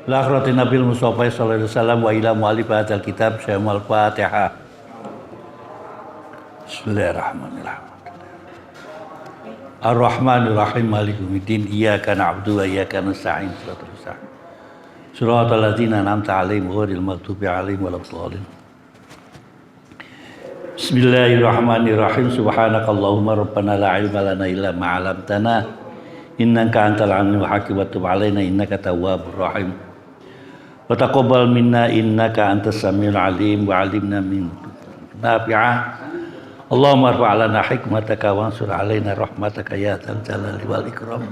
Lakhrati Nabil Mustafa sallallahu alaihi wasallam wa ila mu'allif hadzal kitab Syamul Fatihah. Bismillahirrahmanirrahim. Ar-Rahmanir Rahim Maliki Yaumiddin Iyyaka na'budu wa iyyaka nasta'in Shiratal ladzina an'amta 'alaihim ghairil maghdubi 'alaihim waladdallin. Bismillahirrahmanirrahim. Subhanakallahumma rabbana la 'ilma lana illa ma 'allamtana innaka antal 'alimul hakim wa tub 'alaina innaka tawwabur rahim. Wa taqabbal minna innaka antas samiul 'alim wa 'allimna min nafi'ah. Allahumma arfa' lana hikmataka wansur 'alaina rahmataka ya dzal jalali wal ikram.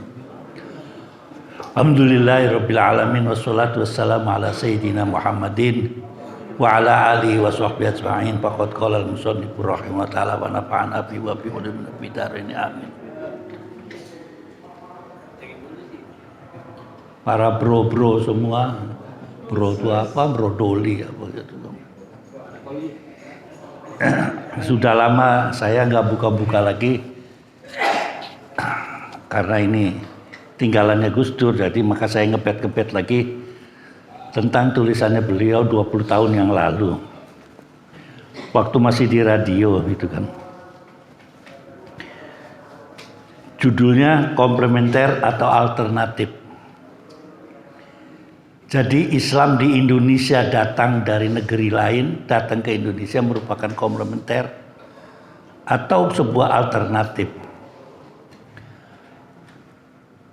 Alhamdulillahirabbil alamin wassalatu wassalamu ala sayyidina Muhammadin wa ala alihi wa sahbihi ajma'in. Faqad qala al-musannif rahimahullah ta'ala wa nafa'ana bi wa bi ulumina bidarin amin. Para bro-bro semua, bro itu apa, brodoli apa gitu. Sudah lama saya nggak buka-buka lagi karena ini tinggalannya Gus Dur, jadi maka saya ngepet-ngepet lagi tentang tulisannya beliau 20 tahun yang lalu waktu masih di radio gitu kan. Judulnya komplementer atau alternatif. Jadi Islam di Indonesia datang dari negeri lain, datang ke Indonesia merupakan komplementer atau sebuah alternatif.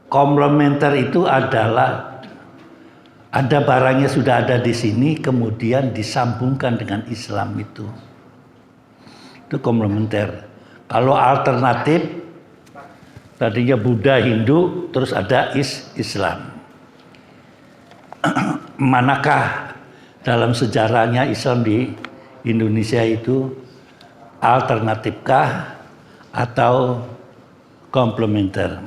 Komplementer itu adalah ada barangnya sudah ada di sini, kemudian disambungkan dengan Islam itu. Itu komplementer. Kalau alternatif, tadinya Buddha, Hindu, terus ada Islam. Manakah dalam sejarahnya Islam di Indonesia itu alternatifkah atau komplementer?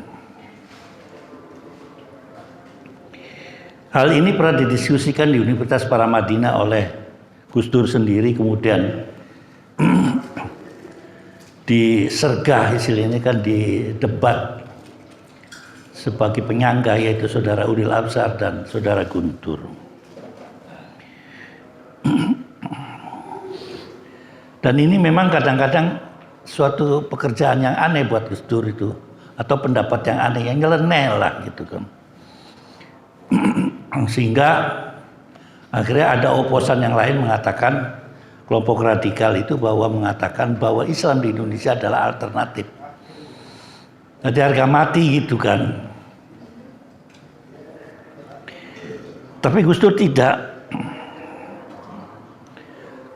Hal ini pernah didiskusikan di Universitas Paramadina oleh Gus Dur sendiri, kemudian disergah istilahnya kan di debat sebagai penyangga, yaitu saudara Udil Absar dan saudara Guntur. Dan ini memang kadang-kadang suatu pekerjaan yang aneh buat Gus Dur itu, atau pendapat yang aneh, yang nyeleneh lah gitu kan. Sehingga akhirnya ada oposan yang lain mengatakan, kelompok radikal itu mengatakan bahwa Islam di Indonesia adalah alternatif. Jadi harga mati gitu kan. Tapi Gus Dur tidak.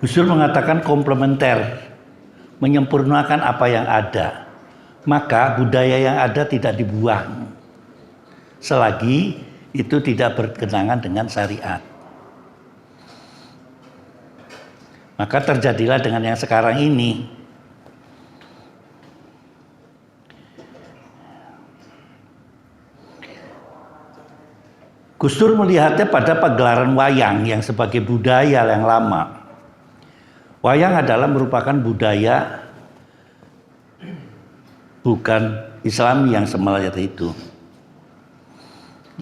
Gus Dur mengatakan komplementer, menyempurnakan apa yang ada. Maka budaya yang ada tidak dibuang selagi itu tidak berkenangan dengan syariat. Maka terjadilah dengan yang sekarang ini. Gus Dur melihatnya pada pagelaran wayang yang sebagai budaya yang lama. Wayang adalah merupakan budaya bukan Islami yang semula itu,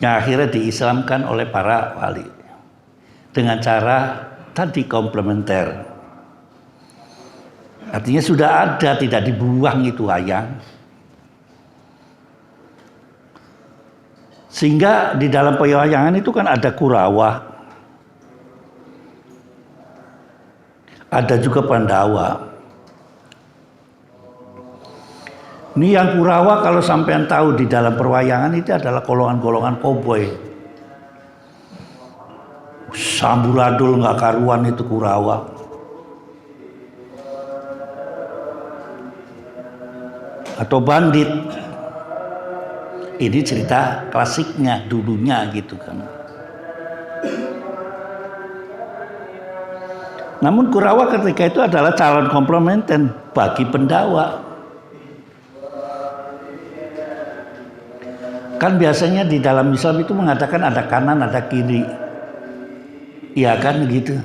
yang akhirnya diislamkan oleh para wali dengan cara tadi komplementer. Artinya sudah ada, tidak dibuang itu wayang. Sehingga di dalam pewayangan itu kan ada Kurawa, ada juga Pandawa. Ini yang Kurawa kalau sampean tahu di dalam perwayangan itu adalah golongan-golongan koboi. Samburadul nggak karuan itu Kurawa. Atau bandit. Ini cerita klasiknya dulunya gitu kan. Namun Kurawa ketika itu adalah calon komplementer bagi Pandawa. Kan biasanya di dalam Islam itu mengatakan ada kanan, ada kiri. Iya kan gitu.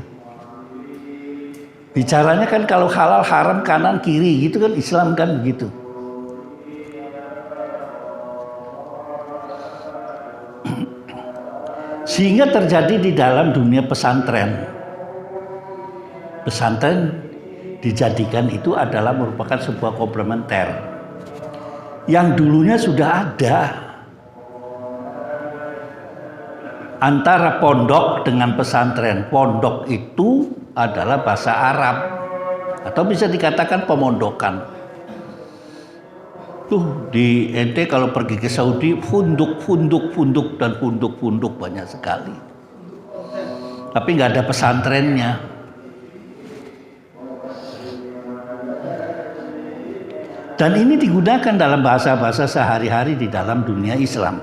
Bicaranya kan kalau halal haram kanan kiri gitu kan, Islam kan begitu. Sehingga terjadi di dalam dunia pesantren. Pesantren dijadikan itu adalah merupakan sebuah komplementer yang dulunya sudah ada antara pondok dengan pesantren. Pondok itu adalah bahasa Arab atau bisa dikatakan pemondokan. Tuh di ente kalau pergi ke Saudi funduk dan funduk banyak sekali. Tapi nggak ada pesantrennya. Dan ini digunakan dalam bahasa-bahasa sehari-hari di dalam dunia Islam.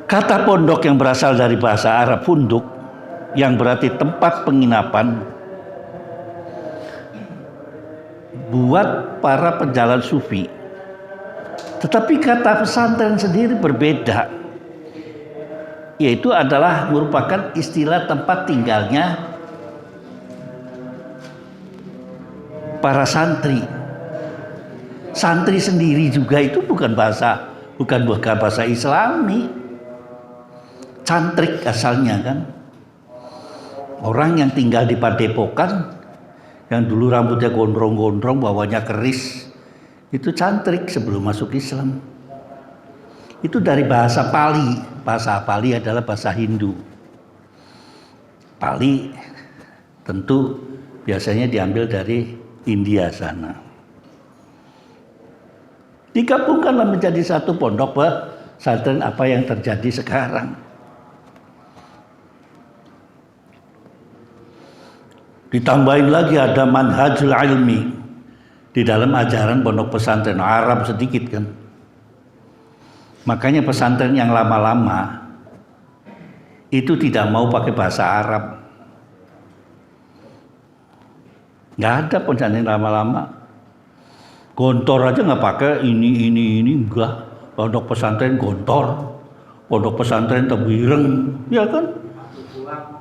Kata pondok yang berasal dari bahasa Arab funduk, yang berarti tempat penginapan, buat para penjalan sufi. Tetapi kata pesantren sendiri berbeda, yaitu adalah merupakan istilah tempat tinggalnya para santri. Santri sendiri juga itu bukan bahasa Islami. Cantrik asalnya kan. Orang yang tinggal di padepokan, yang dulu rambutnya gondrong-gondrong, bawahnya keris, itu cantrik sebelum masuk Islam. Itu dari bahasa Pali. Bahasa Pali adalah bahasa Hindu. Pali tentu biasanya diambil dari India sana. Digabungkanlah menjadi satu pondok pesantren apa yang terjadi sekarang. Ditambahin lagi ada manhajul ilmi di dalam ajaran pondok pesantren Arab sedikit kan. Makanya pesantren yang lama-lama itu tidak mau pakai bahasa Arab. Nggak ada pesantren lama-lama. Gontor aja nggak pakai ini enggak. Pondok pesantren Gontor, pondok pesantren Tebuireng, ya kan?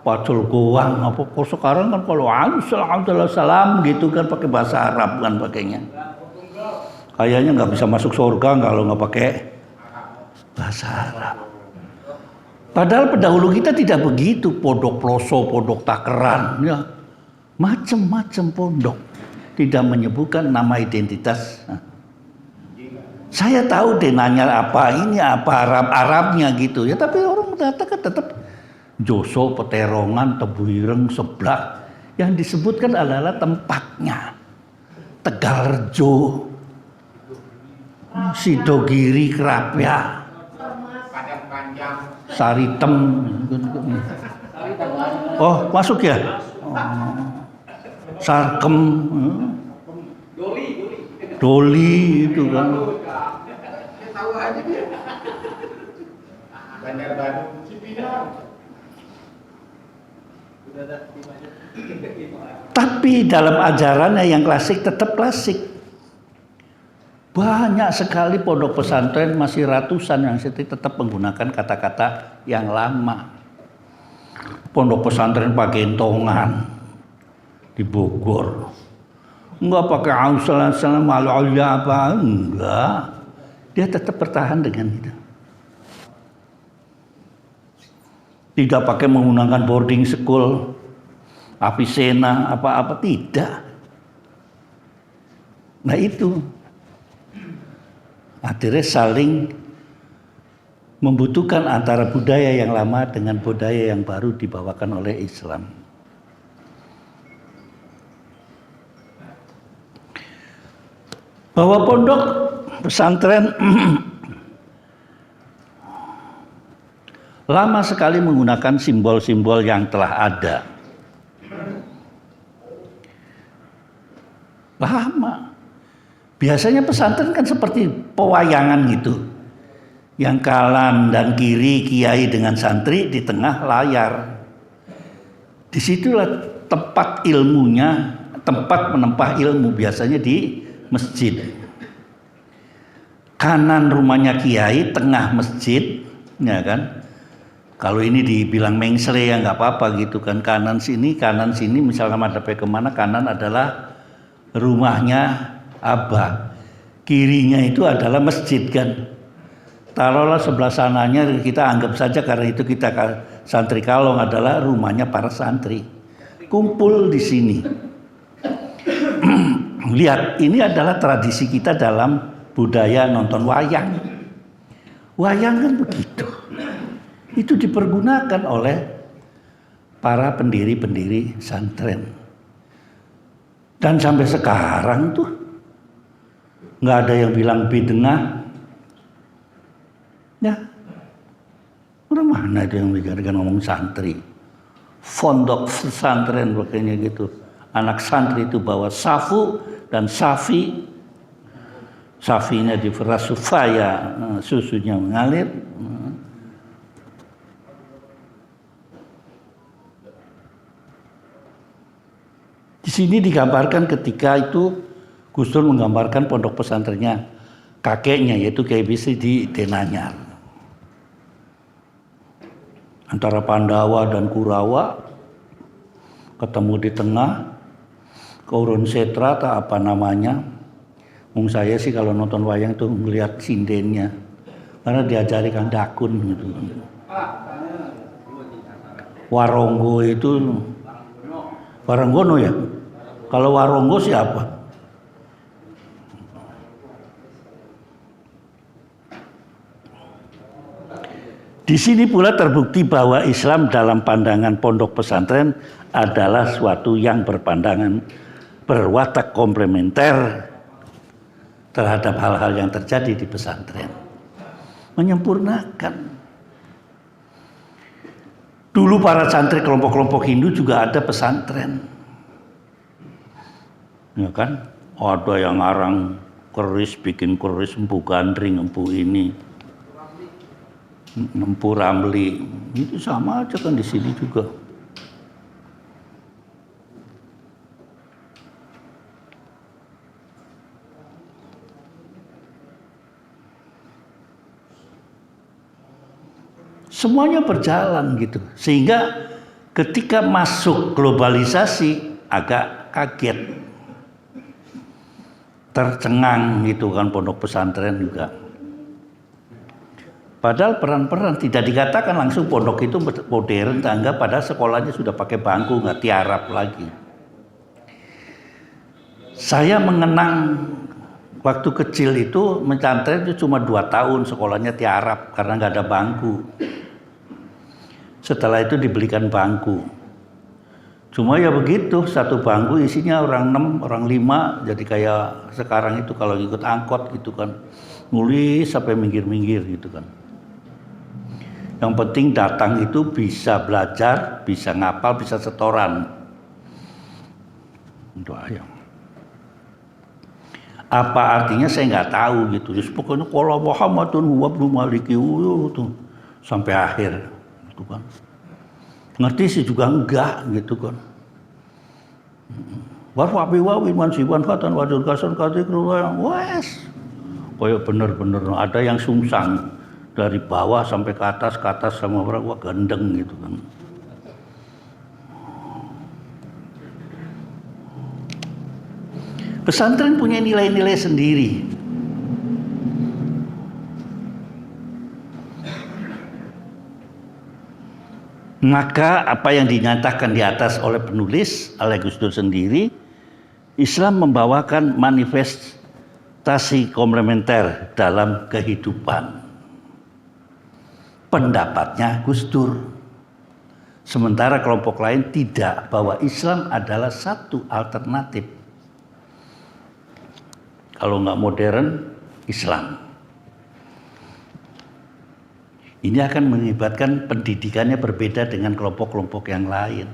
Pacul Goang, apa kok sekarang kan kalau salam gitu kan pakai bahasa Arab kan pakainya. Kayaknya nggak bisa masuk surga kalau nggak pakai bahasa Arab. Padahal pendahulu kita tidak begitu, pondok Ploso, pondok Takeran, ya. Macam-macam pondok, tidak menyebutkan nama identitas. Saya tahu deh nanya apa ini apa Arabnya gitu ya, tapi orang mengatakan tetap Joso, Peterongan, Tebuireng, Seblak, yang disebutkan adalah tempatnya. Tegalrejo, Sidogiri, Krapya, Saritem. Oh masuk ya? Sarkem, Doli itu kan. Tapi dalam ajarannya yang klasik tetap klasik. Banyak sekali pondok pesantren, masih ratusan yang tetap menggunakan kata-kata yang lama. Pondok pesantren Pagentongan di Bogor, enggak pakai ausalam al-ulya apa, enggak. Dia tetap bertahan dengan itu. Tidak pakai menggunakan boarding school, Avicenna, apa-apa, tidak. Nah itu. Akhirnya saling membutuhkan antara budaya yang lama dengan budaya yang baru dibawakan oleh Islam. Bahwa pondok pesantren lama sekali menggunakan simbol-simbol yang telah ada. Lama. Biasanya pesantren kan seperti pewayangan gitu. Yang kanan dan kiri kiai dengan santri, di tengah layar. Disitulah tempat ilmunya, tempat menempah ilmu biasanya di masjid. Kanan rumahnya kiai, tengah masjid, ya kan? Kalau ini dibilang mengsle ya nggak apa-apa gitu kan. Kanan sini, misalnya madhabnya kemana, kanan adalah rumahnya Abah. Kirinya itu adalah masjid kan. taruhlah sebelah sananya kita anggap saja karena itu kita santri Kalong adalah rumahnya para santri. Kumpul di sini. Lihat, ini adalah tradisi kita dalam budaya nonton wayang. Wayang kan begitu. Itu dipergunakan oleh para pendiri-pendiri santren. Dan sampai sekarang tuh nggak ada yang bilang bid'ah. Ya, orang mana itu yang bicara ngomong santri? Pondok pesantren pakainya gitu. Anak santri itu bawa safu dan safi. Safinya diperas supaya susunya mengalir. Di sini digambarkan ketika itu Gus Dur menggambarkan pondok pesantrennya kakeknya yaitu Kiai Bisri di Denanyar. Antara Pandawa dan Kurawa ketemu di tengah Kurun Setra atau apa namanya. Saya sih kalau nonton wayang tuh melihat sindennya karena diajari Kang Dakun gitu. Waronggo itu Waronggono ya. Kalau Waronggo siapa? Di sini pula terbukti bahwa Islam dalam pandangan pondok pesantren adalah suatu yang berpandangan berwatak komplementer terhadap hal-hal yang terjadi di pesantren. Menyempurnakan. Dulu para santri kelompok-kelompok Hindu juga ada pesantren. Ya kan? Ada yang ngarang keris, bikin keris, empu gandring, empu ini. Empu Ramli, itu sama aja kan di sini juga. Semuanya berjalan gitu, sehingga ketika masuk globalisasi agak kaget, tercengang gitu kan pondok pesantren juga. Padahal peran-peran tidak dikatakan langsung pondok itu modern, tangga pada sekolahnya sudah pakai bangku, nggak tiarap lagi. Saya mengenang waktu kecil itu pesantren itu cuma 2 tahun sekolahnya tiarap karena nggak ada bangku. Setelah itu dibelikan bangku. Cuma ya begitu, satu bangku isinya orang 6, orang 5, jadi kayak sekarang itu kalau ikut angkot gitu kan, nulis sampai minggir-minggir gitu kan. Yang penting datang itu bisa belajar, bisa ngapal, bisa setoran. Itu aja. Apa artinya saya nggak tahu gitu. Just pokoknya qala Muhammadun huwa ibnu Maliki tuh sampai akhir, gitu kan. Ngerti sih juga enggak gitu kan. Warfabi wawi mansiban fatan wadul kasan kadikru wes. Kayak bener-bener ada yang sungsang. Dari bawah sampai ke atas sama orang wah gendeng gitu kan. Pesantren punya nilai-nilai sendiri. Maka apa yang dinyatakan di atas oleh penulis, oleh Gus Dur sendiri, Islam membawakan manifestasi komplementer dalam kehidupan. Pendapatnya Gus Dur. Sementara kelompok lain tidak, bahwa Islam adalah satu alternatif. Kalau nggak modern, Islam. Ini akan mengakibatkan pendidikannya berbeda dengan kelompok-kelompok yang lain.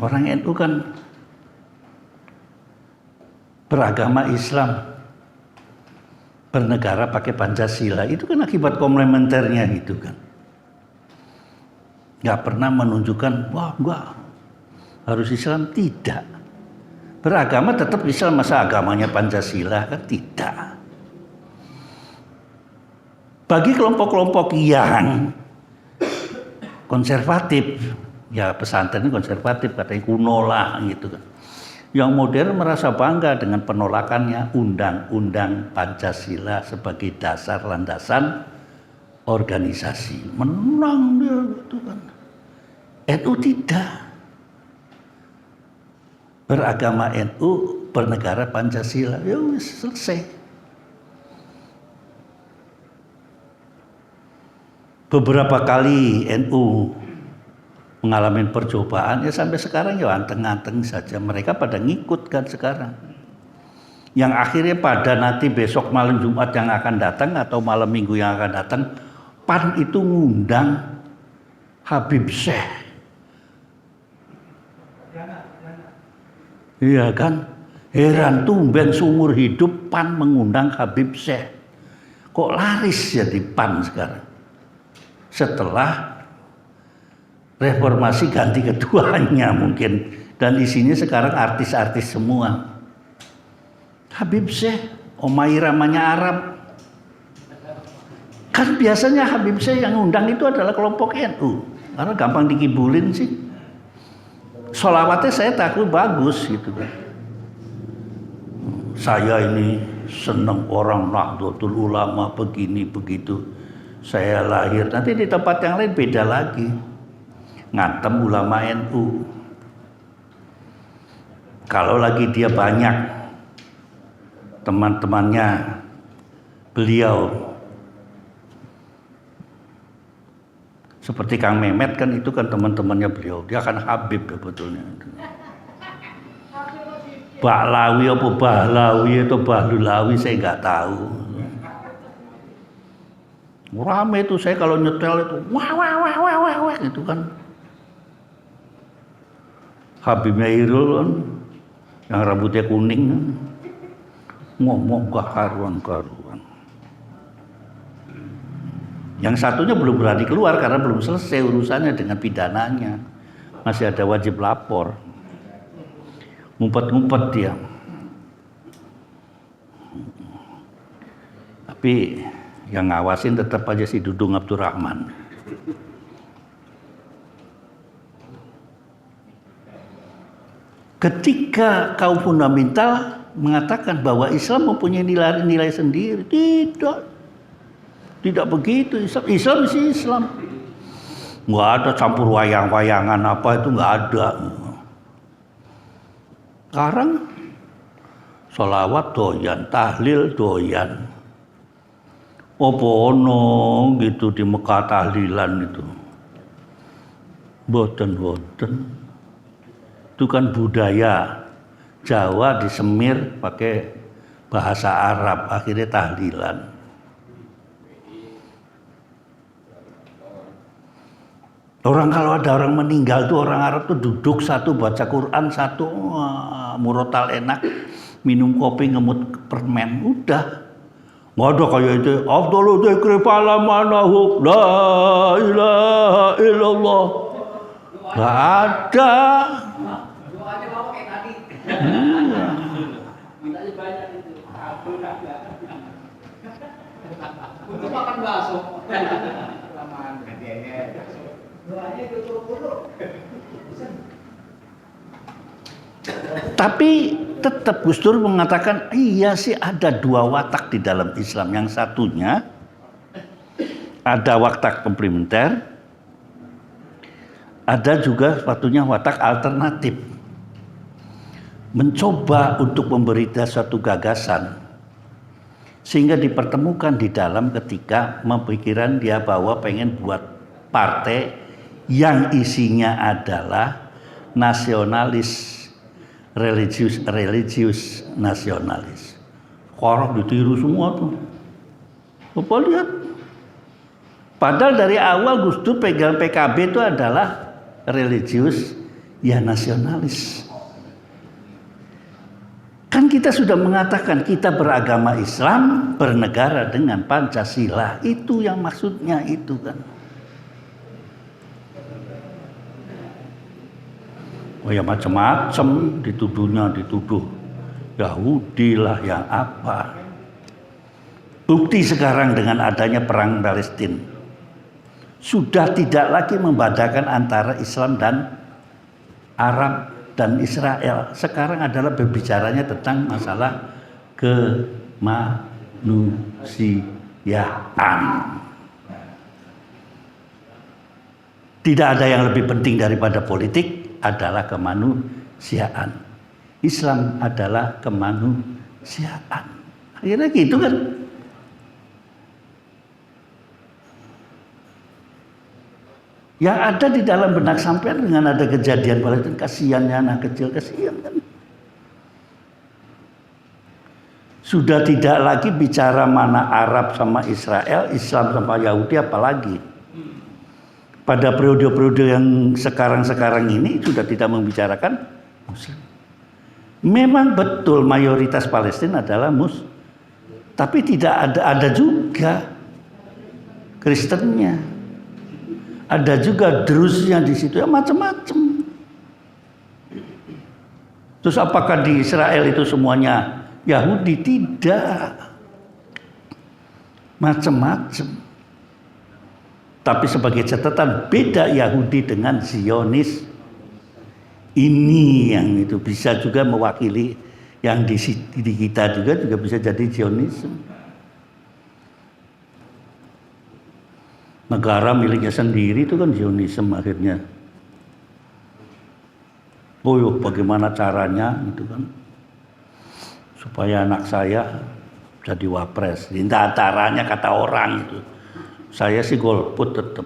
Orang NU kan beragama Islam, bernegara pakai Pancasila, itu kan akibat komplementernya gitu kan. Nggak pernah menunjukkan, wah enggak, harus Islam, tidak. Beragama tetap Islam, masa agamanya Pancasila, kan tidak. Bagi kelompok-kelompok yang konservatif, ya pesantren konservatif, katanya kuno lah gitu kan. Yang modern merasa bangga dengan penolakannya Undang-Undang Pancasila sebagai dasar landasan organisasi. Menang dia gitu kan. NU tidak. Beragama NU, bernegara Pancasila. Ya wis selesai. Beberapa kali NU mengalami percobaan, ya sampai sekarang ya anteng-anteng saja. Mereka pada ngikut kan sekarang. Yang akhirnya pada nanti besok malam Jumat yang akan datang atau malam Minggu yang akan datang, PAN itu ngundang Habib Syekh. Iya kan? Heran tumben seumur hidup PAN mengundang Habib Syekh. Kok laris jadi PAN sekarang? Setelah reformasi ganti ketuanya mungkin, dan isinya sekarang artis-artis semua. Habib Syekh, omai ramanya Arab. Kan biasanya Habib Syekh yang undang itu adalah kelompok NU, karena gampang dikibulin sih. Sholawatnya saya takut bagus gitu kan. Saya ini senang orang Nahdlatul Ulama begini begitu. Saya lahir, nanti di tempat yang lain beda lagi. Ngantem ulama NU. Kalau lagi dia banyak teman-temannya beliau, seperti Kang Mehmet kan itu kan teman-temannya beliau, dia kan Habib sebetulnya. Bahlawi apa Bahlawi atau Bahlulawi saya nggak tahu. Rame itu saya kalau nyetel itu wah gitu kan. Habibnya Irul kan, yang rambutnya kuning kan, ngomong karuan-karuan. Yang satunya belum berani keluar karena belum selesai urusannya dengan pidananya, masih ada wajib lapor. Ngumpet-ngumpet dia. Tapi yang ngawasin tetap aja si Dudung Abdurrahman. Ketika kaum fundamental mengatakan bahwa Islam mempunyai nilai-nilai sendiri, tidak begitu. Islam sih Islam, nggak ada campur wayang-wayangan apa itu nggak ada. Sekarang sholawat doyan, tahlil doyan, ono gitu di Mekah tahlilan itu, boten. Itu kan budaya Jawa disemir pakai bahasa Arab, akhirnya tahlilan. Orang kalau ada orang meninggal tuh orang Arab tuh duduk satu baca Quran, satu murotal enak, minum kopi ngemut permen, udah. Nggak ada kayak itu. Afdalu dzikri falamanahu la ilaha illallah. Nggak ada. Doanya bawa kayak tadi. Mintanya banyak itu. Untuk makan bakso. Lamaan hadiahnya. Doanya itu turun-turun. Tapi tetap Gus Dur mengatakan iya sih ada dua watak di dalam Islam. Yang satunya ada watak komplementer, ada juga sepatunya watak alternatif. Mencoba untuk memberi suatu gagasan sehingga dipertemukan di dalam ketika mempikiran dia bahwa pengen buat partai yang isinya adalah nasionalis, religius nasionalis. Orang ditiru semua tuh. Bapak lihat. Padahal dari awal Gus Dur pegang PKB itu adalah religius ya nasionalis. Kan kita sudah mengatakan kita beragama Islam, bernegara dengan Pancasila. Itu yang maksudnya itu kan. Oh ya macam-macam dituduh Yahudi lah yang apa. Bukti sekarang dengan adanya perang Palestina sudah tidak lagi membedakan antara Islam dan Arab. dan Israel sekarang adalah berbicaranya tentang masalah kemanusiaan. Tidak ada yang lebih penting daripada politik, adalah kemanusiaan. Islam adalah kemanusiaan. Akhirnya gitu kan. Yang ada di dalam benak sampean dengan ada kejadian Palestina, kasihannya anak kecil, kasihan kan. Sudah tidak lagi bicara mana Arab sama Israel, Islam sama Yahudi apalagi. Pada periode-periode yang sekarang-sekarang ini sudah tidak membicarakan Muslim. Memang betul mayoritas Palestina adalah Muslim. Tapi tidak ada juga Kristennya. Ada juga Druznya di situ, ya macam-macam. Terus apakah di Israel itu semuanya Yahudi? Tidak. Macam-macam. Tapi sebagai catatan, beda Yahudi dengan Zionis. Ini yang itu bisa juga mewakili yang di kita juga bisa jadi Zionisme. Negara miliknya sendiri itu kan Zionisme akhirnya. Oh, bagaimana caranya itu kan supaya anak saya jadi wapres. Tidak caranya kata orang itu. Saya sih golput tetap.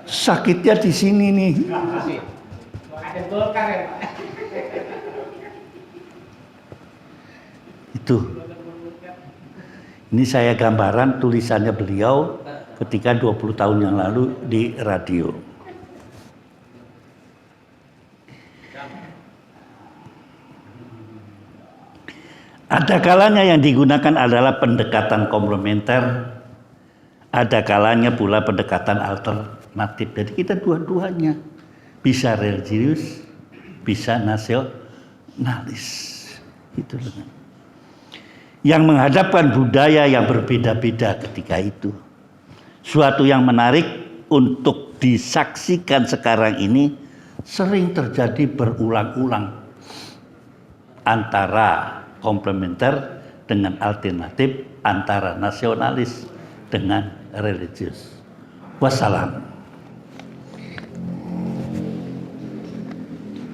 Sakitnya di sini nih. Ada Golkar ya, Pak. Itu. Ini saya gambaran tulisannya beliau ketika 20 tahun yang lalu di radio. Ada kalanya yang digunakan adalah pendekatan komplementer, ada kalanya pula pendekatan alternatif. Jadi kita dua-duanya bisa religius, bisa nasionalis. Gitu loh. Yang menghadapkan budaya yang berbeda-beda ketika itu. Suatu yang menarik untuk disaksikan sekarang ini sering terjadi berulang-ulang antara komplementer dengan alternatif, antara nasionalis dengan religius. Wassalam.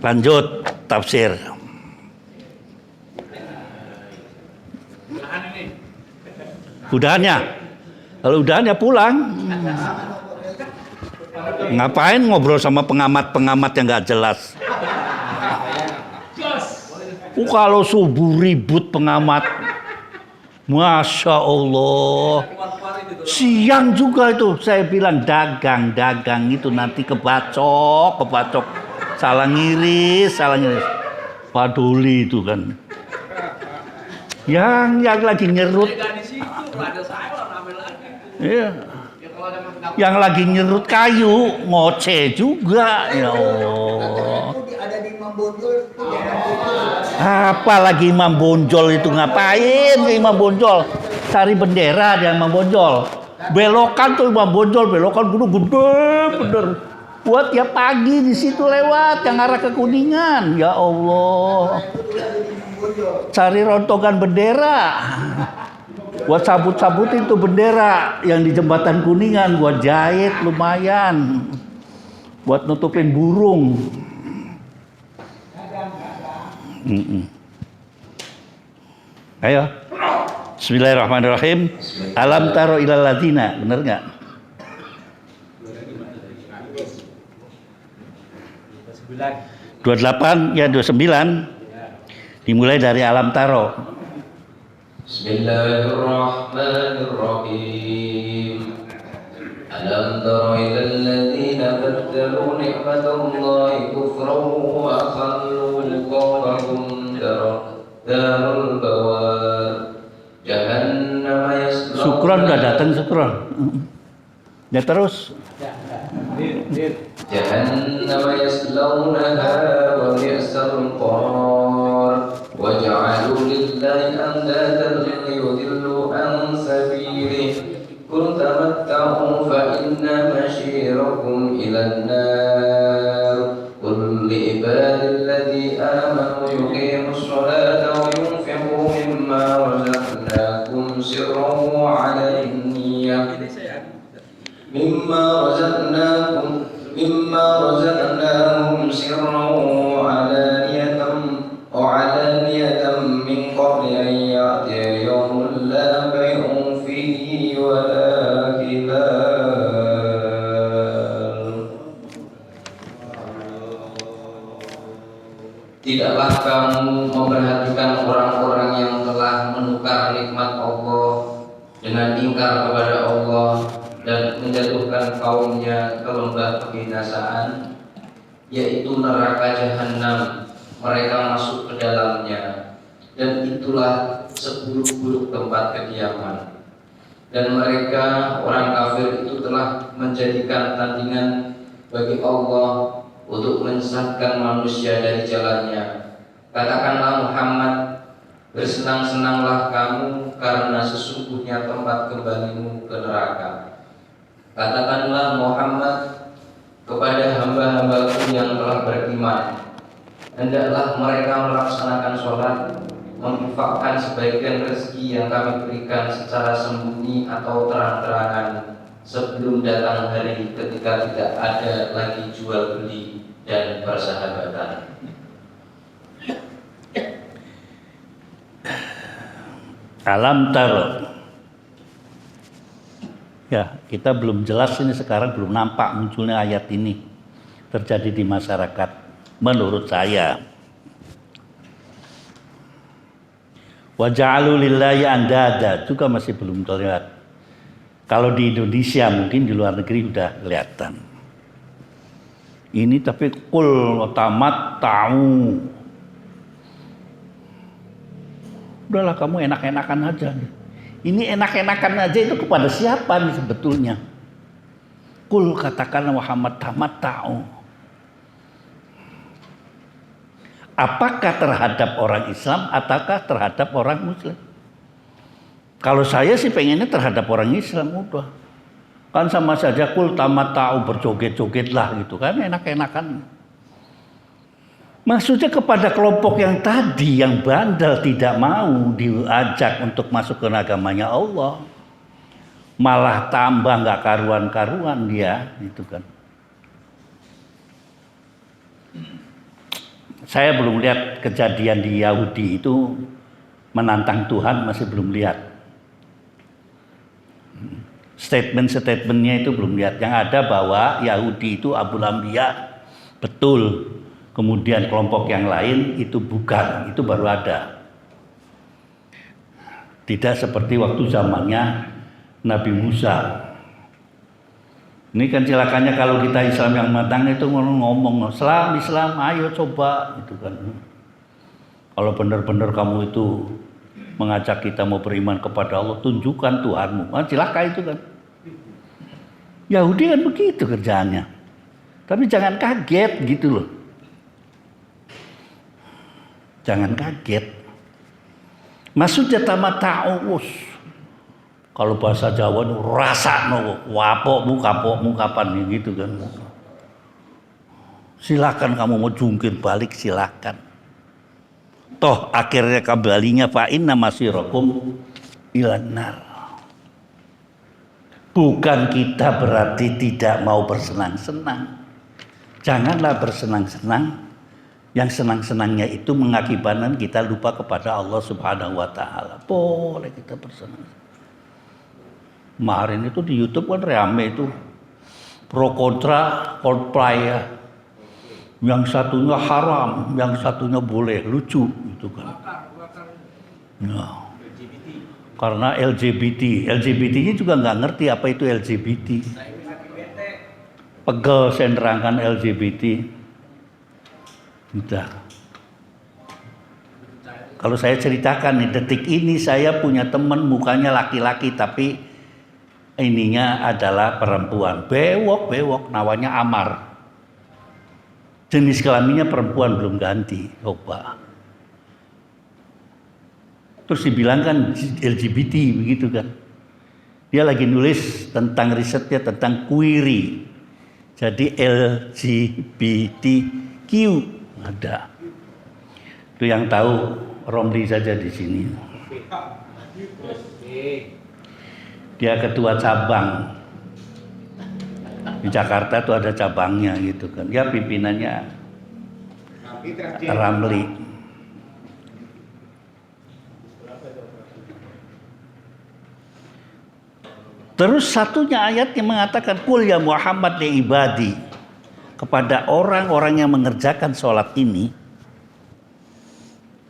Lanjut tafsir. Udahannya. Kalau udahannya pulang. Ngapain ngobrol sama pengamat-pengamat yang gak jelas? Kalau subuh ribut pengamat, Masya Allah. Siang juga itu saya bilang dagang itu nanti kebacok. Salah ngiris. Paduli itu kan. Yang lagi nyerut. Iya. Yang lagi nyerut kayu ngoceh juga, ya Allah. Apa lagi Imam Bonjol itu ngapain ke Imam Bonjol? Cari bendera dia Imam Bonjol. Belokan tuh Imam Bonjol, belokan gunung gede bener. Buat tiap pagi di situ lewat yang arah ke Kuningan. Ya Allah. Cari rontokan bendera. Buat sabut-sabutin tuh bendera yang di jembatan Kuningan, buat jahit lumayan. Buat nutupin burung. Ayo. Bismillahirrahmanirrahim. Alam taro ilal ladzina, benar enggak? 28 ya 29. Dimulai dari alam taro. Bismillahirrahmanirrahim. Alam tara ilal ladzina baddalu ni'matallahi kufran wa akhallu qawmahum darul bawar jahannam yaslawna. Syukron udah datang syukron. Ya terus. Jahannam yaslawnaha wa bi'sal qarar wa ja'alu lillahi andadan liyudillu an sabilihi qul tamatta'u تدفعوا فإن مشيركم إلى النار قل لعبادي الذين آمنوا يقيموا الصلاة وينفقوا مما رزقناهم سرا وعلانية من قبل أن يأتي يوم لا بيع فيه ولا خلال. Tidaklah kamu memperhatikan orang-orang yang telah menukar nikmat Allah dengan ingkar kepada Allah dan menjatuhkan kaumnya ke lembah kebinasaan, yaitu neraka jahanam. Mereka masuk ke dalamnya, dan itulah seburuk-buruk tempat kediaman. Dan mereka orang kafir itu telah menjadikan tandingan bagi Allah untuk menyesatkan manusia dari jalannya. Katakanlah Muhammad, bersenang-senanglah kamu karena sesungguhnya tempat kembalimu ke neraka. Katakanlah Muhammad kepada hamba-hambaku yang telah beriman, hendaklah mereka melaksanakan sholat, menginfakkan sebagian rezeki yang kami berikan secara sembunyi atau terang-terangan sebelum datang hari ketika tidak ada lagi jual beli dan persahabatan. Alam taro. Ya, kita belum jelas ini sekarang, belum nampak munculnya ayat ini terjadi di masyarakat menurut saya. Wa ja'alu lillahi andada juga masih belum terlihat. Kalau di Indonesia, mungkin di luar negeri udah kelihatan. Ini tapi kul tamat tahu. Udahlah kamu enak-enakan aja. Ini enak-enakan aja itu kepada siapa nih sebetulnya? Kul katakan Muhammad tamat tahu. Apakah terhadap orang Islam ataukah terhadap orang Muslim? Kalau saya sih pengennya terhadap orang Islam udah. Kan sama saja kul tamat tahu, berjoget-joget lah gitu kan, enak-enakan. Maksudnya kepada kelompok yang tadi, yang bandel tidak mau diajak untuk masuk ke agamanya Allah, malah tambah nggak karuan-karuan dia, gitu kan. Saya belum lihat kejadian di Yahudi itu menantang Tuhan, masih belum lihat. Statement-statementnya itu belum lihat. Yang ada bahwa Yahudi itu Abul Anbiya, betul. Kemudian kelompok yang lain itu bukan, itu baru ada. Tidak seperti waktu zamannya Nabi Musa. Ini kan silakannya kalau kita Islam yang matang itu ngomong Islam, ayo coba gitu kan. Kalau benar-benar kamu itu mengajak kita mau beriman kepada Allah, tunjukkan Tuhanmu. Silakan itu kan. Yahudi kan begitu kerjaannya. Tapi jangan kaget gitu loh. Jangan kaget. Maksudnya tamat ta'us. Kalau bahasa Jawa itu rasa no, wapokmu kapokmu kapan gitu kan. Silakan kamu mau jungkir balik silakan. Toh akhirnya kembalinya fa inna masirakum ilan nar. Bukan kita berarti tidak mau bersenang-senang. Janganlah bersenang-senang. Yang senang-senangnya itu mengakibatkan kita lupa kepada Allah Subhanahu wa taala. Boleh kita bersenang. Kemarin itu di YouTube kan rame itu pro kontra Coldplay ya. Yang satunya haram, yang satunya boleh, lucu gitu kan. Nah, karena LGBT-nya juga nggak ngerti apa itu LGBT. Pegel saya nerangkan LGBT. Udah. Kalau saya ceritakan nih, detik ini saya punya teman mukanya laki-laki tapi ininya adalah perempuan. Bewok, namanya Amar. Jenis kelaminnya perempuan belum ganti. Coba. Terus dibilang kan LGBT begitu kan. Dia lagi nulis tentang risetnya tentang query. Jadi LGBTQ ada. Itu yang tahu Romli saja di sini. Dia ketua cabang. Di Jakarta tuh ada cabangnya gitu kan. Ya pimpinannya Ramli. Terus satunya ayat yang mengatakan Qul ya Muhammad li ibadi, kepada orang-orang yang mengerjakan sholat ini,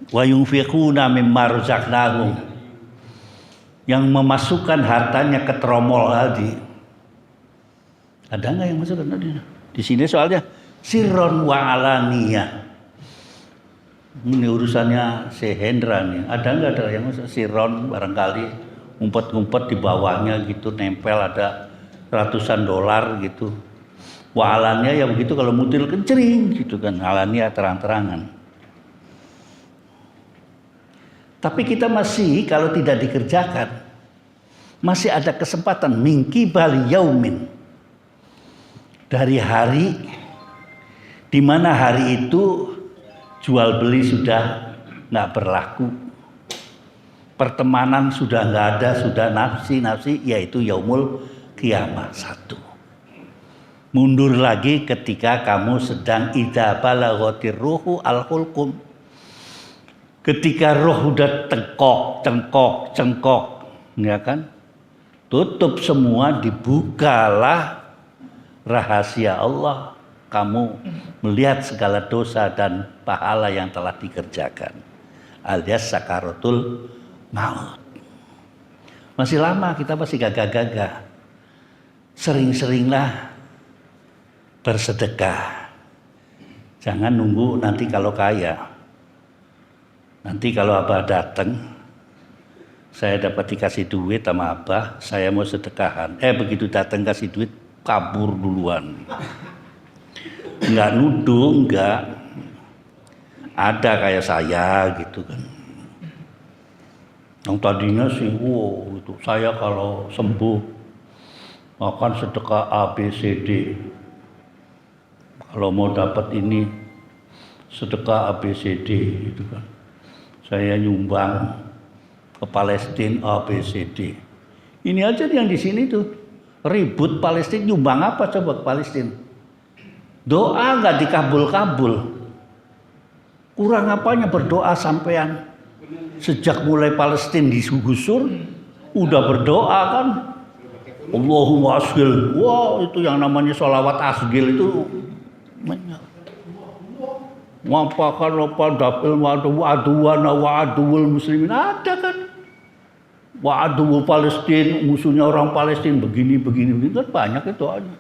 wa yunfiquna mimma razaqnahum, yang memasukkan hartanya ke tromol tadi. Ada nggak yang masukkan tadi? Di sini soalnya sirron wa alaniyah. Ini urusannya si Hendra nih. Ada nggak ada yang masuk sirron barangkali? Ngumpet-ngumpet di bawahnya gitu, nempel ada ratusan dolar gitu. Wah alannya ya begitu, kalau mutil kencering gitu kan, alannya terang-terangan. Tapi kita masih kalau tidak dikerjakan, masih ada kesempatan mingki bali yaumin, dari hari di mana hari itu jual beli sudah nggak berlaku. Pertemanan sudah nggak ada, sudah nafsi, yaitu yaumul kiamah 1. Mundur lagi ketika kamu sedang idza balaghatir ruhu al-hulqum. Ketika roh udah cengkok, ya kan? Tutup semua, dibukalah rahasia Allah. Kamu melihat segala dosa dan pahala yang telah dikerjakan. Alias sakaratul maut. Masih lama, kita masih gagah-gagah. Sering-seringlah bersedekah. Jangan nunggu nanti kalau kaya. Nanti kalau Abah datang, saya dapat dikasih duit sama Abah, saya mau sedekahan. Begitu datang kasih duit, kabur duluan. Enggak nuduh, enggak. Ada kayak saya gitu kan. Yang tadinya sih, itu saya kalau sembuh akan sedekah ABCD. Kalau mau dapat ini sedekah ABCD gitu kan. Saya nyumbang ke Palestina ABCD. Ini aja yang di sini tuh ribut Palestina, nyumbang apa coba ke Palestina? Doa nggak dikabul-kabul. Kurang apanya berdoa sampean? Sejak mulai Palestina digusur, udah berdoa kan. Allahumma asgil. Wah, itu yang namanya sholawat asgil itu banyak. Wampakan apa dapil wa'aduwana wa'aduwul muslimin. Ada kan. Wa'aduwul Palestina, musuhnya orang Palestina begini kan banyak itu aja.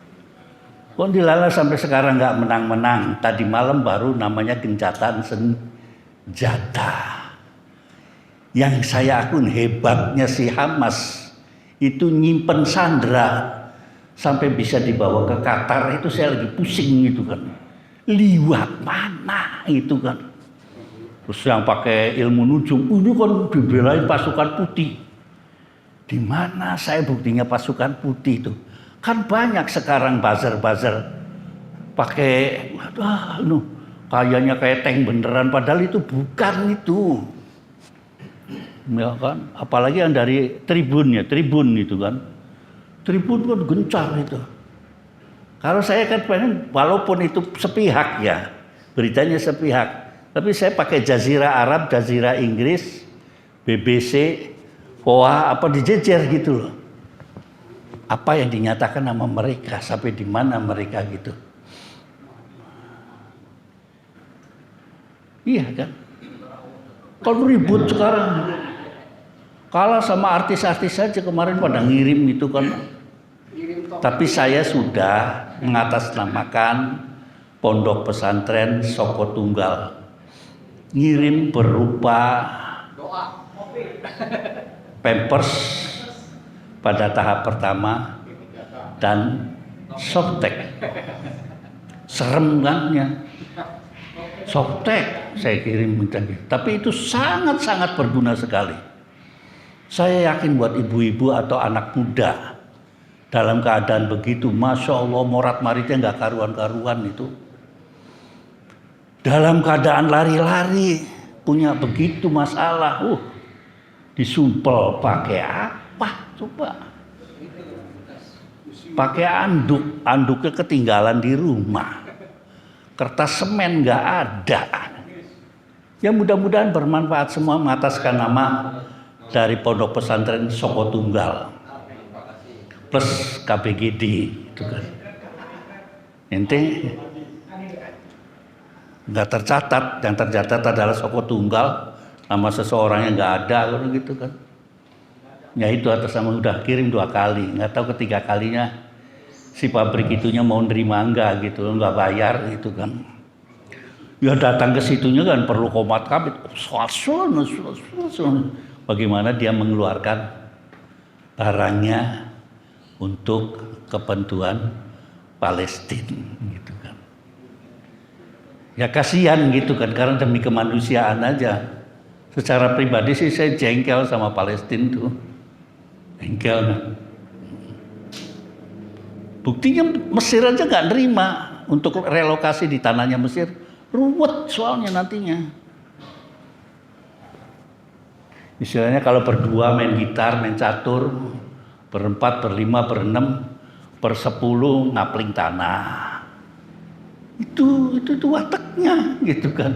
Kondilala sampai sekarang nggak menang-menang. Tadi malam baru namanya gencatan senjata. Yang saya akun hebatnya si Hamas itu nyimpen Sandra sampai bisa dibawa ke Qatar. Itu saya lagi pusing gitu kan. Liwat mana itu kan. Terus yang pakai ilmu nujum, ini kan dibelain pasukan putih. Di mana saya buktinya pasukan putih itu? Kan banyak sekarang buzzer pakai, kayaknya kayak tank beneran, padahal itu bukan itu. Ya kan, apalagi yang dari tribun itu kan. Tribun kan gencar itu. Kalau saya kan pengen, walaupun itu sepihak ya, beritanya sepihak, tapi saya pakai Jazirah Arab, Jazirah Inggris, BBC, VOA, apa dijejer gitu loh. Apa yang dinyatakan sama mereka, sampai di mana mereka gitu. Iya kan? Kalau ribut sekarang. Kalah sama artis-artis saja kemarin pada ngirim gitu kan. Tapi saya sudah mengatasnamakan Pondok Pesantren Soko Tunggal. Ngirim berupa Pampers pada tahap pertama dan softtek. Serem kan ya. Softtek saya kirim minta. Tapi itu sangat-sangat berguna sekali. Saya yakin buat ibu-ibu atau anak muda dalam keadaan begitu, Masya Allah morat maritnya nggak karuan-karuan itu. Dalam keadaan lari-lari, punya begitu masalah, disumpel pakai apa coba? Pakai anduk, anduknya ketinggalan di rumah. Kertas semen nggak ada. Ya mudah-mudahan bermanfaat semua mengataskan nama dari Pondok Pesantren Soko Tunggal plus KBGD itu kan. Ente nggak tercatat, yang tercatat adalah Soko Tunggal, nama seseorang yang nggak ada gitu kan. Ya itu atas nama udah kirim 2 kali, nggak tahu ketiga kalinya si pabrik itunya mau nerima enggak gitu, nggak bayar gitu kan. Ya datang ke situnya kan perlu komat kabit, bagaimana dia mengeluarkan barangnya untuk kepentingan Palestina gitu kan. Ya kasihan gitu kan, karena demi kemanusiaan aja. Secara pribadi sih saya jengkel sama Palestina tuh. Jengkel. Buktinya Mesir aja nggak nerima untuk relokasi di tanahnya Mesir. Ruwet soalnya nantinya. Istilahnya kalau berdua main gitar, main catur, berempat, berlima, berenam, bersepuluh ngapling tanah. Itu wataknya gitu kan.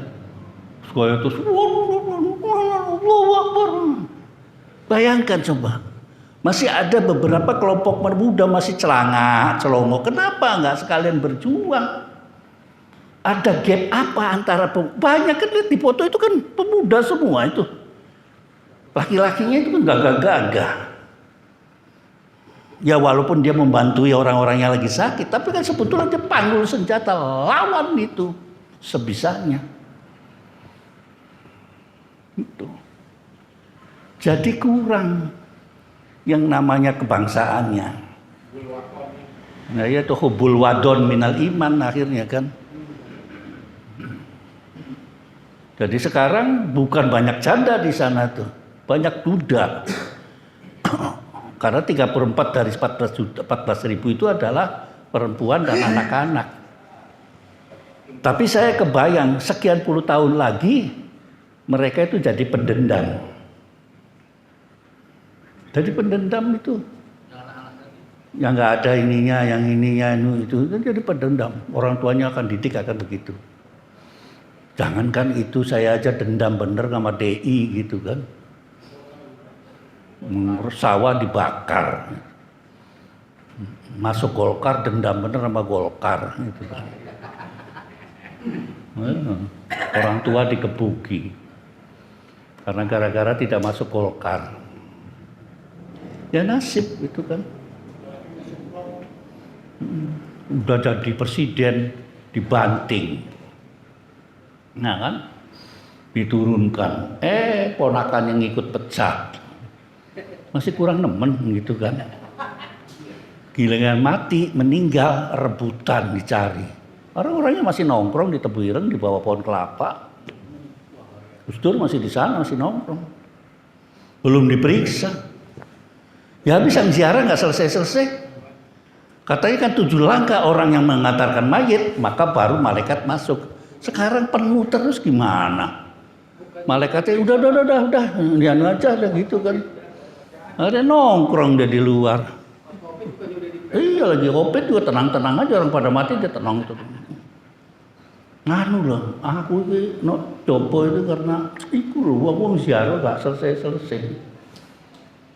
Sekali terus Allahu Akbar. Bayangkan coba. Masih ada beberapa kelompok pemuda masih celongo. Kenapa nggak sekalian berjuang? Ada gap apa antara banyak kan di foto itu kan pemuda semua itu. Laki-lakinya itu kan gagah-gagah. Ya walaupun dia membantu orang-orang yang lagi sakit, tapi kan sebetulnya dia panggul senjata lawan itu sebisanya. Itu. Jadi kurang yang namanya kebangsaannya. Nah ya itu hubul wadon minal iman akhirnya kan. Jadi sekarang bukan banyak janda di sana tuh, banyak duda. Karena 34 dari 14.000 itu adalah perempuan dan anak-anak. Tapi saya kebayang sekian puluh tahun lagi mereka itu jadi pendendam. Jadi pendendam itu yang nggak ada ininya, yang ininya itu jadi pendendam. Orang tuanya akan didik akan begitu. Jangankan itu, saya aja dendam bener sama DI gitu kan. Sawah dibakar. Masuk Golkar dendam bener sama Golkar gitu kan. Orang tua dikebuki. Karena gara-gara tidak masuk Golkar. Ya nasib itu kan. Udah jadi presiden dibanting. Nah kan diturunkan, ponakan yang ikut pecat masih kurang nemen gitu kan. Giliran mati meninggal rebutan dicari. Orang-orangnya masih nongkrong di Tebu Ireng di bawah pohon kelapa. Gus Dur masih di sana masih nongkrong, belum diperiksa. Ya habis yang ziarah nggak selesai-selesai. Katanya kan 7 langkah orang yang mengantarkan mayit maka baru malaikat masuk. Sekarang penuh terus gimana? Malaikatnya udah, dia aja ada gitu kan. Ada nongkrong dia di luar. Iya lagi kopet juga tenang-tenang aja, orang pada mati dia tenang tuh. Nganu loh, aku ini coba itu karena iku loh, wong ziarah gak selesai-selesai.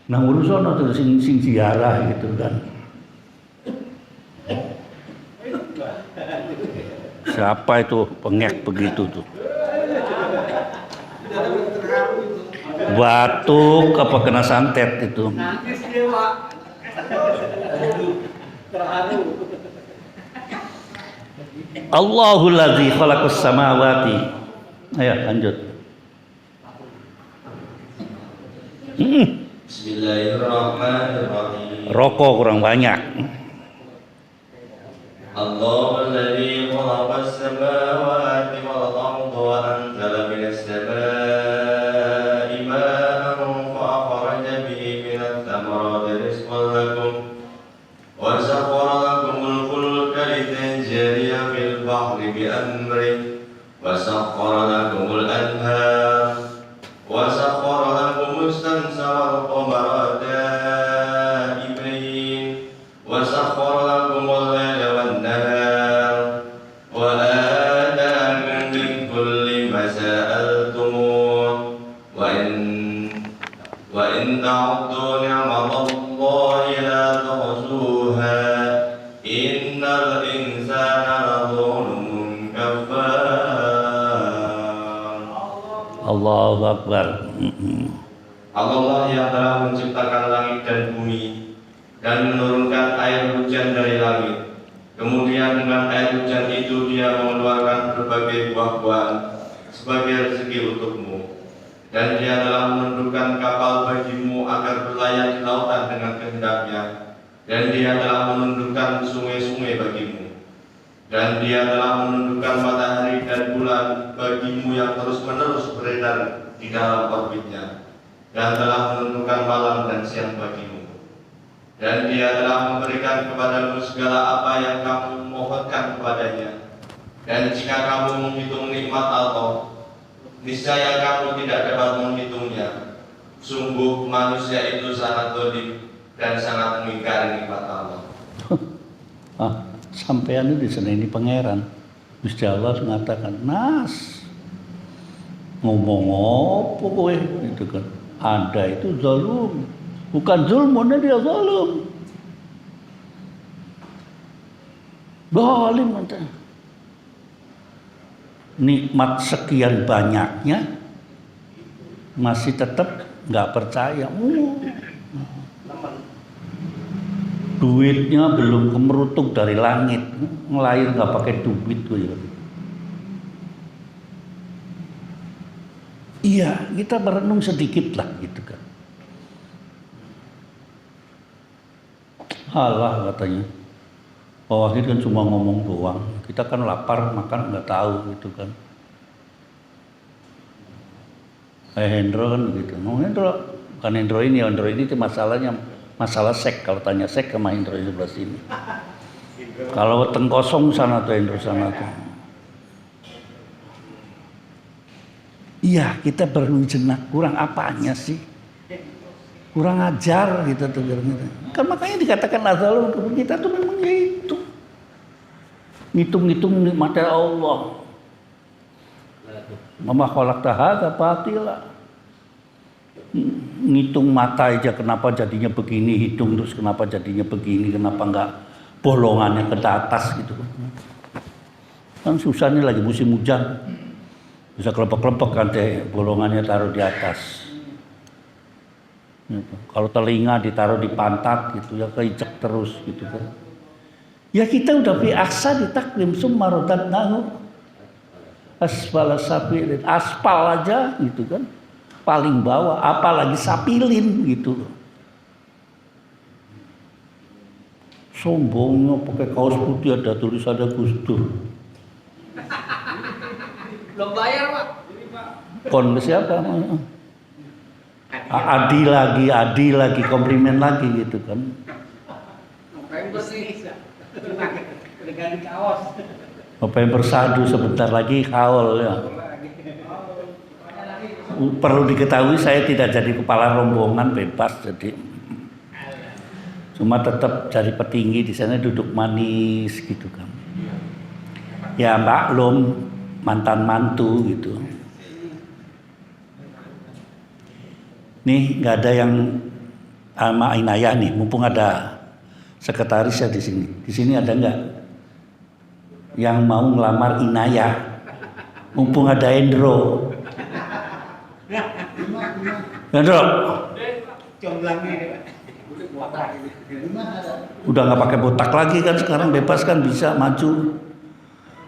Nah urusan tuh sing ziarah gitu kan. Siapa itu pengek begitu tuh? Batuk apa kena santet itu? Allahul ladzi khalaqas samawati. Ayo lanjut. Bismillahirrahmanirrahim. Rokok kurang banyak. Allahul ladzi khalaqas samawati wal arda wa anzala minas samaa'i ma'an fa akhraja bihi البحر بأمره وسخر لكم الأنهار وسخر لكم الشمس والقمر دائبين وسخر لكم الليل والنهار وآتاكم من كل ما سألتموه وإن تعدوا نعمة الله لا تحصوها إن الإنسان لظلوم كفار. Allahu Akbar. Allah yang telah menciptakan langit dan bumi dan menurunkan air hujan dari langit. Kemudian dengan air hujan itu Dia mengeluarkan berbagai buah-buahan sebagai rezeki untukmu. Dan Dia telah menundukkan kapal bagimu agar berlayar di lautan dengan kehendaknya. Dan Dia telah menundukkan sungai-sungai bagimu. Dan Dia telah menundukkan matahari dan bulan bagimu yang terus-menerus beredar di dalam orbitnya. Dan telah menentukan malam dan siang bagimu. Dan Dia telah memberikan kepadamu segala apa yang kamu mohonkan kepadanya. Dan jika kamu menghitung nikmat Allah, niscaya kamu tidak dapat menghitungnya. Sungguh manusia itu sangat zalim dan sangat mengingkari nikmat Allah. Sampean itu diseneni pangeran. Gusti Allah mengatakan, "Nas, ngomong apa kowe?" Itu kan. Anda itu zalim. Bukan zulmun, dia zalim. Zalim anda. Nikmat sekian banyaknya masih tetap nggak percaya. Duitnya belum kemerutuk dari langit, ngelahir nggak pakai duit tuh ya. Iya, kita merenung sedikit lah gitu kan. Alah katanya, Pak Wahid kan cuma ngomong doang. Kita kan lapar makan nggak tahu gitu kan. Hendro kan begitu. Hendro, bukan Hendro ini, Hendro ini itu masalahnya. Masalah sek, kalau tanya sek sama Indro di sebelah sini. Kalau weteng kosong sana tuh Indro sana tuh. Iya, kita perlu jenak, kurang apanya sih? Kurang ajar gitu tuh. Kan makanya dikatakan azalun, kita tuh memang itu. Ngitung-ngitung nikmatnya Allah. Mama khalaqta hadza batila. Ngitung mata aja kenapa jadinya begini, hitung terus kenapa jadinya begini, kenapa enggak bolongannya ke atas gitu kan susah nih lagi musim hujan, bisa kelepek-kelepek kan deh bolongannya taruh di atas gitu. Kalau telinga ditaruh di pantat gitu ya keicek terus gitu kan. Ya kita udah biasa ditaklim summa radadnahu asfala safilin, aspal aja gitu kan. Paling bawah, apalagi sapilin gitu. Sombongnya pakai kaos putih ada tulisannya Gus Dur. Belum bayar Pak. Kon ke siapa? Adi lagi, komplimen lagi gitu kan. Ngapain bersih? Udah ganti kaos. Apa yang bersadu sebentar lagi haul ya. Perlu diketahui saya tidak jadi kepala rombongan, bebas jadi cuma tetap cari petinggi di sana duduk manis gitu kan. Ya maklum mantan mantu gitu. Nih nggak ada yang sama Inayah nih, mumpung ada sekretarisnya di sini. Di sini ada nggak yang mau ngelamar Inayah? Mumpung ada Endro. Hendro, Comblang ini Pak. udah nggak pakai botak lagi kan sekarang, bebas kan bisa maju.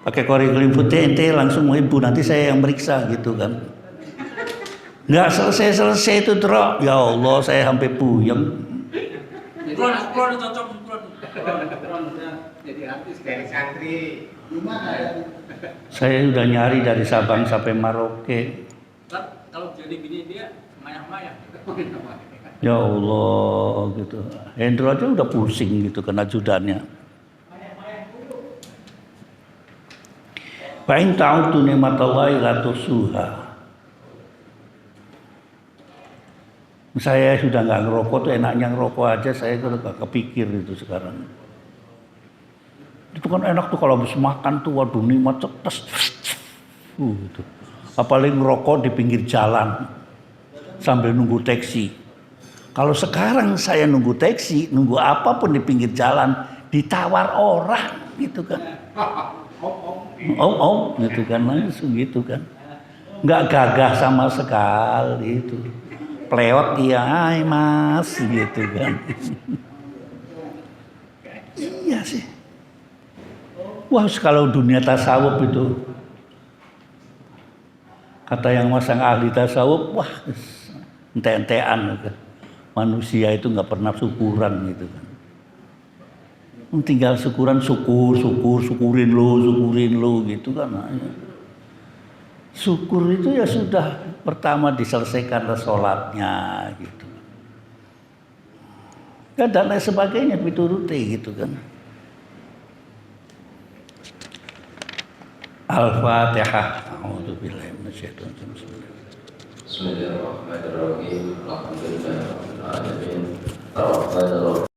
Pakai kurikulum putih ente langsung mau ibu, nanti saya yang meriksa gitu kan. Nggak selesai itu Dro. Ya Allah saya sampai puyeng. Jadi artis kayak santri. Saya udah nyari dari Sabang sampai Merauke. Kalau jadi gini dia mayah-mayah. Ya Allah gitu. Hendro aja udah pusing gitu kena ajudannya. Fa in ta'uddu ni'matallahi la tuhsuha. Saya sudah nggak ngerokok tuh, enaknya ngerokok aja, saya tuh nggak kepikir itu sekarang. Itu kan enak tuh kalau habis makan tuh, waduh nikmat cetes. Gitu. Apalagi ngerokok di pinggir jalan sambil nunggu taksi. Kalau sekarang saya nunggu taksi, nunggu apapun di pinggir jalan, ditawar orang gitu kan. Gitu kan, langsung gitu kan. Nggak gagah sama sekali itu. Pleot dia, hai mas, gitu kan. Iya sih. Wah, kalau dunia tasawuf itu, kata yang masang ahli tasawuf, wah, ente-entean gitu. Manusia itu nggak pernah syukuran gitu kan. Tinggal syukurin lo gitu kan. Syukur itu ya sudah pertama diselesaikan sholatnya gitu. Dan lain sebagainya dituruti gitu kan. Al-Fatihah. A'udzubillahi minasyaitonir rajim. Bismillahirrahmanirrahim. Alhamdulillahirabbil alamin. Ar-Rahmanir